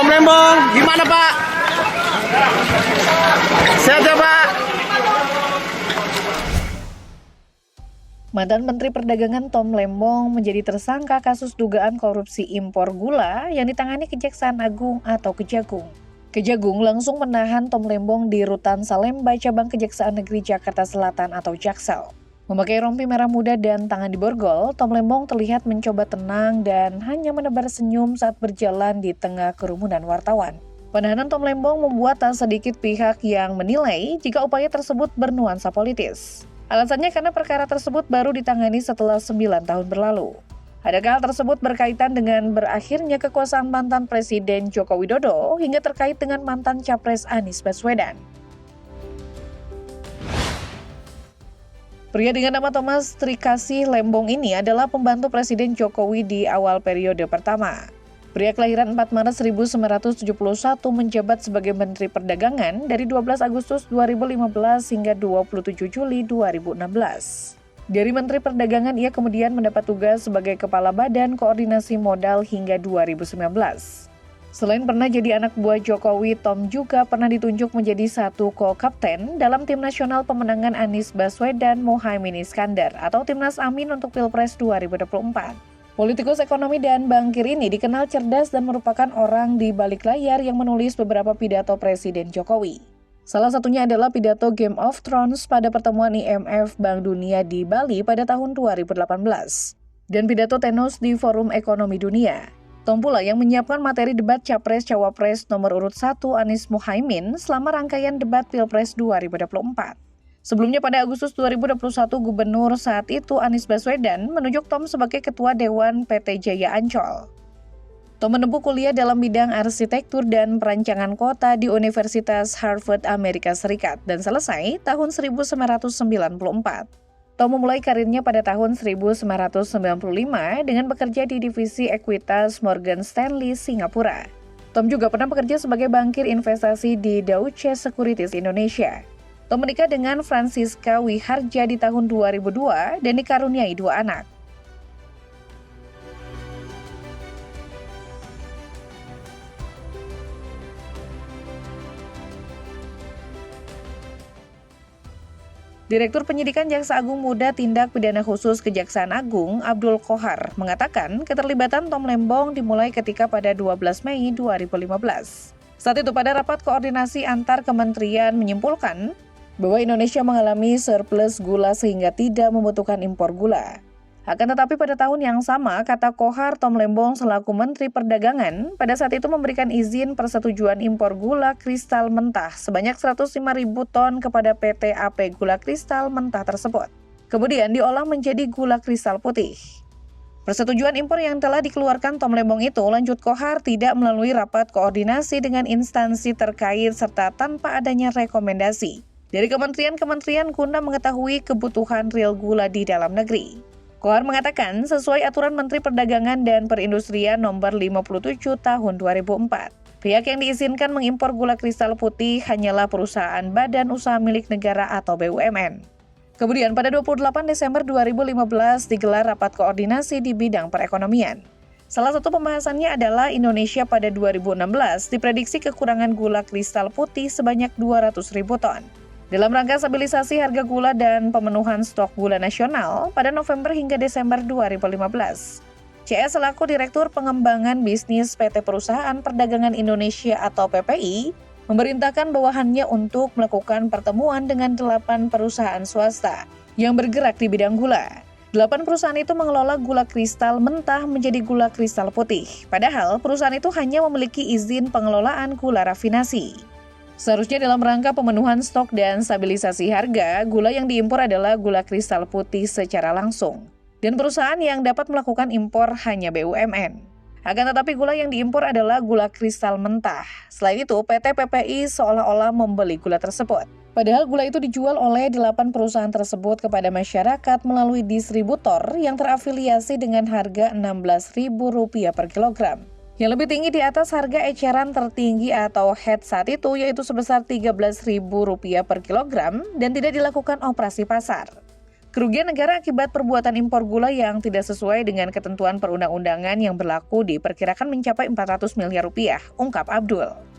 Tom Lembong, gimana Pak? Sehat ya Pak? Mantan Menteri Perdagangan Tom Lembong menjadi tersangka kasus dugaan korupsi impor gula yang ditangani Kejaksaan Agung atau Kejagung. Kejagung langsung menahan Tom Lembong di Rutan Salemba Cabang Kejaksaan Negeri Jakarta Selatan atau Jaksel. Memakai rompi merah muda dan tangan diborgol, Tom Lembong terlihat mencoba tenang dan hanya menebar senyum saat berjalan di tengah kerumunan wartawan. Penahanan Tom Lembong membuat tak sedikit pihak yang menilai jika upaya tersebut bernuansa politis. Alasannya karena perkara tersebut baru ditangani setelah 9 tahun berlalu. Adakah hal tersebut berkaitan dengan berakhirnya kekuasaan mantan Presiden Joko Widodo hingga terkait dengan mantan Capres Anies Baswedan? Pria dengan nama Thomas Trikasih Lembong ini adalah pembantu Presiden Jokowi di awal periode pertama. Pria kelahiran 4 Maret 1971 menjabat sebagai Menteri Perdagangan dari 12 Agustus 2015 hingga 27 Juli 2016. Dari Menteri Perdagangan, ia kemudian mendapat tugas sebagai Kepala Badan Koordinasi Modal hingga 2019. Selain pernah jadi anak buah Jokowi, Tom juga pernah ditunjuk menjadi satu co-kapten dalam Tim Nasional Pemenangan Anies Baswedan Muhaimin Iskandar atau Timnas Amin untuk Pilpres 2024. Politikus ekonomi dan bankir ini dikenal cerdas dan merupakan orang di balik layar yang menulis beberapa pidato Presiden Jokowi. Salah satunya adalah pidato Game of Thrones pada pertemuan IMF Bank Dunia di Bali pada tahun 2018 dan pidato Thanos di Forum Ekonomi Dunia. Tom pula yang menyiapkan materi debat Capres-Cawapres nomor urut 1 Anies Muhaimin selama rangkaian debat Pilpres 2024. Sebelumnya pada Agustus 2021, Gubernur saat itu Anies Baswedan menunjuk Tom sebagai Ketua Dewan PT Jaya Ancol. Tom menempuh kuliah dalam bidang arsitektur dan perancangan kota di Universitas Harvard Amerika Serikat dan selesai tahun 1994. Tom memulai karirnya pada tahun 1995 dengan bekerja di divisi ekuitas Morgan Stanley, Singapura. Tom juga pernah bekerja sebagai bankir investasi di Deutsche Securities Indonesia. Tom menikah dengan Francisca Wiharja di tahun 2002 dan dikaruniai 2 anak. Direktur Penyidikan Jaksa Agung Muda Tindak Pidana Khusus Kejaksaan Agung, Abdul Qohar, mengatakan keterlibatan Tom Lembong dimulai ketika pada 12 Mei 2015. Saat itu pada rapat koordinasi antar kementerian menyimpulkan bahwa Indonesia mengalami surplus gula sehingga tidak membutuhkan impor gula. Akan tetapi pada tahun yang sama, kata Qohar, Tom Lembong selaku Menteri Perdagangan pada saat itu memberikan izin persetujuan impor gula kristal mentah sebanyak 105.000 ton kepada PT AP Gula Kristal Mentah tersebut. Kemudian diolah menjadi gula kristal putih. Persetujuan impor yang telah dikeluarkan Tom Lembong itu, lanjut Qohar, tidak melalui rapat koordinasi dengan instansi terkait serta tanpa adanya rekomendasi dari kementerian-kementerian guna mengetahui kebutuhan real gula di dalam negeri. Qohar mengatakan sesuai aturan Menteri Perdagangan dan Perindustrian nomor 57 tahun 2004, pihak yang diizinkan mengimpor gula kristal putih hanyalah perusahaan badan usaha milik negara atau BUMN. Kemudian pada 28 Desember 2015 digelar rapat koordinasi di bidang perekonomian. Salah satu pembahasannya adalah Indonesia pada 2016 diprediksi kekurangan gula kristal putih sebanyak 200.000 ton. Dalam rangka stabilisasi harga gula dan pemenuhan stok gula nasional pada November hingga Desember 2015, CS selaku Direktur Pengembangan Bisnis PT Perusahaan Perdagangan Indonesia atau PPI memerintahkan bawahannya untuk melakukan pertemuan dengan 8 perusahaan swasta yang bergerak di bidang gula. 8 perusahaan itu mengelola gula kristal mentah menjadi gula kristal putih, padahal perusahaan itu hanya memiliki izin pengelolaan gula rafinasi. Seharusnya dalam rangka pemenuhan stok dan stabilisasi harga, gula yang diimpor adalah gula kristal putih secara langsung. Dan perusahaan yang dapat melakukan impor hanya BUMN. Akan tetapi gula yang diimpor adalah gula kristal mentah. Selain itu, PT PPI seolah-olah membeli gula tersebut. Padahal gula itu dijual oleh 8 perusahaan tersebut kepada masyarakat melalui distributor yang terafiliasi dengan harga Rp16.000 per kilogram. Yang lebih tinggi di atas harga eceran tertinggi atau head saat itu, yaitu sebesar Rp13.000 per kilogram dan tidak dilakukan operasi pasar. Kerugian negara akibat perbuatan impor gula yang tidak sesuai dengan ketentuan perundang-undangan yang berlaku diperkirakan mencapai 400 miliar rupiah, ungkap Abdul.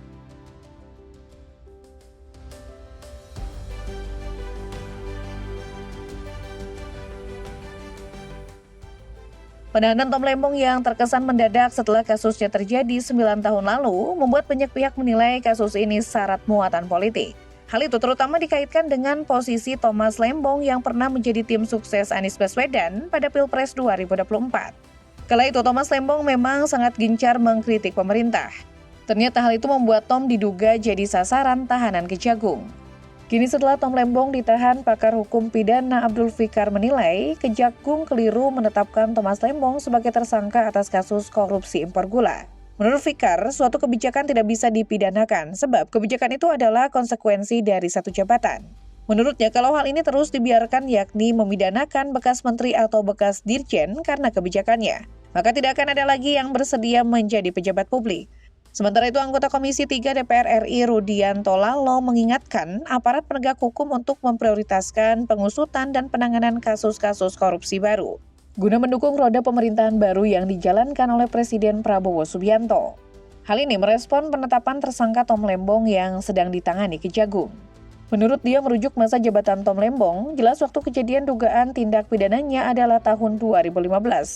Penahanan Tom Lembong yang terkesan mendadak setelah kasusnya terjadi 9 tahun lalu membuat banyak pihak menilai kasus ini syarat muatan politik. Hal itu terutama dikaitkan dengan posisi Thomas Lembong yang pernah menjadi tim sukses Anies Baswedan pada Pilpres 2024. Kala itu Thomas Lembong memang sangat gencar mengkritik pemerintah. Ternyata hal itu membuat Tom diduga jadi sasaran tahanan Kejagung. Kini setelah Tom Lembong ditahan, pakar hukum pidana Abdul Fikar menilai Kejagung keliru menetapkan Thomas Lembong sebagai tersangka atas kasus korupsi impor gula. Menurut Fikar, suatu kebijakan tidak bisa dipidanakan sebab kebijakan itu adalah konsekuensi dari satu jabatan. Menurutnya, kalau hal ini terus dibiarkan yakni memidanakan bekas menteri atau bekas dirjen karena kebijakannya, maka tidak akan ada lagi yang bersedia menjadi pejabat publik. Sementara itu, anggota Komisi 3 DPR RI Rudianto Lalo mengingatkan aparat penegak hukum untuk memprioritaskan pengusutan dan penanganan kasus-kasus korupsi baru, guna mendukung roda pemerintahan baru yang dijalankan oleh Presiden Prabowo Subianto. Hal ini merespon penetapan tersangka Tom Lembong yang sedang ditangani Kejagung. Menurut dia, merujuk masa jabatan Tom Lembong, jelas waktu kejadian dugaan tindak pidananya adalah tahun 2015.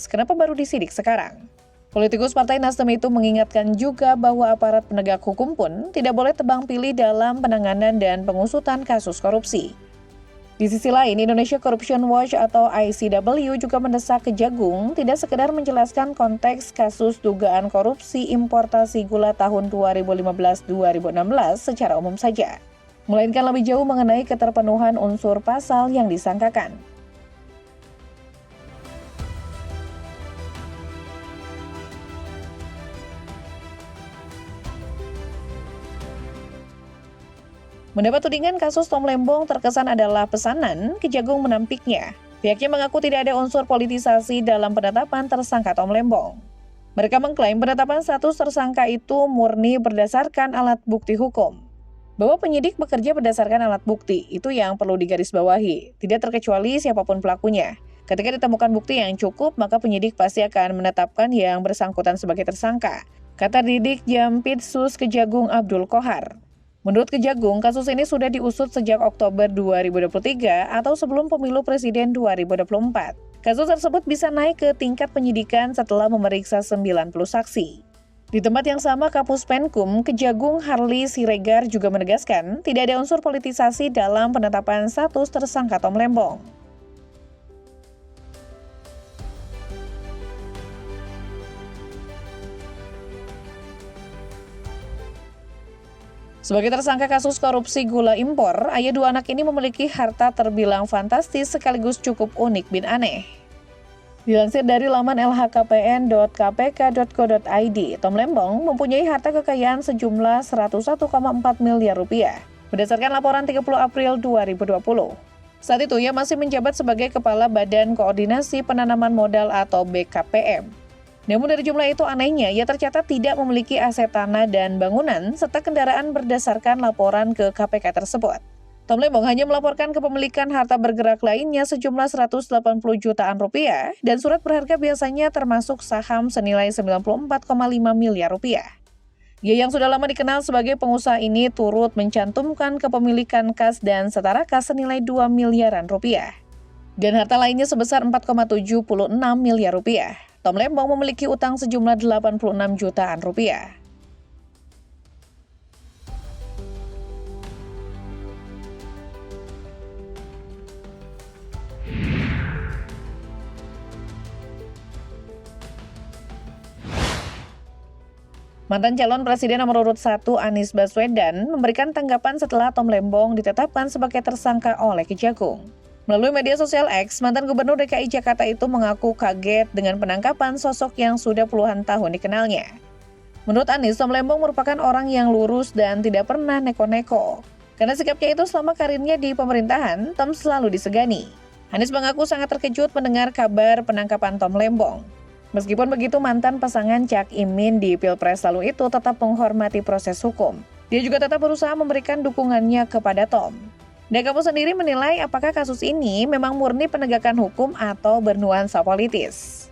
Kenapa baru disidik sekarang? Politikus Partai Nasdem itu mengingatkan juga bahwa aparat penegak hukum pun tidak boleh tebang pilih dalam penanganan dan pengusutan kasus korupsi. Di sisi lain, Indonesia Corruption Watch atau ICW juga mendesak Kejagung tidak sekedar menjelaskan konteks kasus dugaan korupsi importasi gula tahun 2015-2016 secara umum saja, melainkan lebih jauh mengenai keterpenuhan unsur pasal yang disangkakan. Mendapat tudingan kasus Tom Lembong terkesan adalah pesanan, Kejagung menampiknya. Pihaknya mengaku tidak ada unsur politisasi dalam penetapan tersangka Tom Lembong. Mereka mengklaim penetapan status tersangka itu murni berdasarkan alat bukti hukum. Bahwa penyidik bekerja berdasarkan alat bukti, itu yang perlu digarisbawahi, tidak terkecuali siapapun pelakunya. Ketika ditemukan bukti yang cukup, maka penyidik pasti akan menetapkan yang bersangkutan sebagai tersangka, kata Didik Jampitsus Kejagung Abdul Kohar. Menurut Kejagung, kasus ini sudah diusut sejak Oktober 2023 atau sebelum pemilu presiden 2024. Kasus tersebut bisa naik ke tingkat penyidikan setelah memeriksa 90 saksi. Di tempat yang sama, Kapus Penkum Kejagung Harli Siregar juga menegaskan tidak ada unsur politisasi dalam penetapan status tersangka Tom Lembong. Sebagai tersangka kasus korupsi gula impor, ayah dua anak ini memiliki harta terbilang fantastis sekaligus cukup unik bin aneh. Dilansir dari laman lhkpn.kpk.go.id, Tom Lembong mempunyai harta kekayaan sejumlah 101,4 miliar rupiah, berdasarkan laporan 30 April 2020. Saat itu, ia masih menjabat sebagai Kepala Badan Koordinasi Penanaman Modal atau BKPM. Namun dari jumlah itu anehnya, ia tercatat tidak memiliki aset tanah dan bangunan serta kendaraan berdasarkan laporan ke KPK tersebut. Tom Lembong hanya melaporkan kepemilikan harta bergerak lainnya sejumlah 180 jutaan rupiah dan surat berharga biasanya termasuk saham senilai 94,5 miliar rupiah. Ia yang sudah lama dikenal sebagai pengusaha ini turut mencantumkan kepemilikan kas dan setara kas senilai 2 miliaran rupiah. Dan harta lainnya sebesar 4,76 miliar rupiah. Tom Lembong memiliki utang sejumlah 86 jutaan rupiah. Mantan calon presiden nomor urut 1 Anies Baswedan memberikan tanggapan setelah Tom Lembong ditetapkan sebagai tersangka oleh Kejagung. Melalui media sosial X, mantan Gubernur DKI Jakarta itu mengaku kaget dengan penangkapan sosok yang sudah puluhan tahun dikenalnya. Menurut Anies, Tom Lembong merupakan orang yang lurus dan tidak pernah neko-neko. Karena sikapnya itu selama karirnya di pemerintahan, Tom selalu disegani. Anies mengaku sangat terkejut mendengar kabar penangkapan Tom Lembong. Meskipun begitu, mantan pasangan Cak Imin di Pilpres lalu itu tetap menghormati proses hukum. Dia juga tetap berusaha memberikan dukungannya kepada Tom. Dan kamu sendiri menilai apakah kasus ini memang murni penegakan hukum atau bernuansa politis?